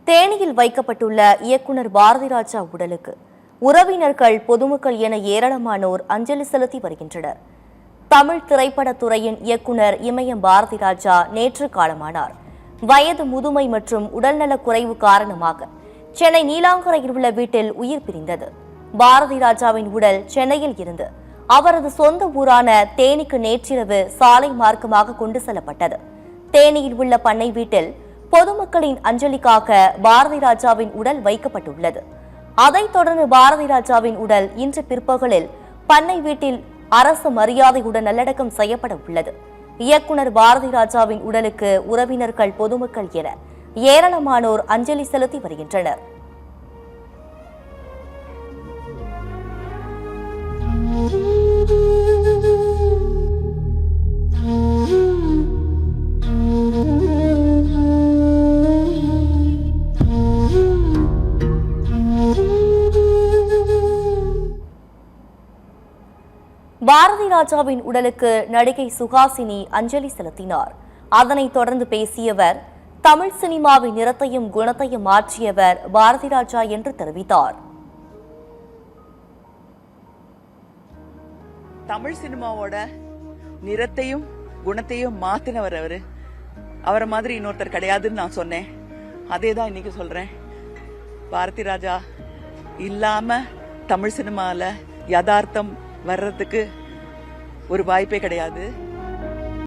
தேனியில் வைக்கப்பட்டுள்ள இயக்குனர் பாரதிராஜா உடலுக்கு உறவினர்கள், பொதுமக்கள் என ஏராளமானோர் அஞ்சலி செலுத்தி வருகின்றனர். தமிழ் திரைப்படத்துறையின் இயக்குனர் இமயம் பாரதிராஜா நேற்று காலமானார். வயது முதுமை மற்றும் உடல்நலக் குறைவு காரணமாக சென்னை நீலாங்கரையில் உள்ள வீட்டில் உயிர் பிரிந்தது. பாரதிராஜாவின் உடல் சென்னையில் இருந்து அவரது சொந்த ஊரான தேனிக்கு நேற்றிரவு சாலை மார்க்கமாக கொண்டு செல்லப்பட்டது. தேனியில் உள்ள பண்ணை வீட்டில் பொதுமக்களின் அஞ்சலிக்காக பாரதிராஜாவின் உடல் வைக்கப்பட்டுள்ளது. அதைத் தொடர்ந்து பாரதிராஜாவின் உடல் இன்று பிற்பகலில் பண்ணை வீட்டில் அரசு மரியாதையுடன் நல்லடக்கம் செய்யப்பட உள்ளது. இயக்குனர் பாரதிராஜாவின் உடலுக்கு உறவினர்கள், பொதுமக்கள் என ஏராளமானோர் அஞ்சலி செலுத்தி வருகின்றனர். பாரதிராஜாவின் உடலுக்கு நடிகை சுஹாசினி அஞ்சலி செலுத்தினார். அதனைத் தொடர்ந்து பேசியவர், தமிழ் சினிமாவின் நிறத்தையும் குணத்தையும் மாற்றியவர் பாரதிராஜா என்று தெரிவித்தார். தமிழ் சினிமாவோட நிறத்தையும் குணத்தையும் மாத்தினவர் அவரை மாதிரி இன்னொருத்தர் கிடையாதுன்னு நான் சொன்னேன். அதே தான் இன்னைக்கு சொல்றேன். பாரதிராஜா இல்லாம தமிழ் சினிமால யதார்த்தம் வர்றதுக்கு ஒரு வாய்ப்பே கிடையாது.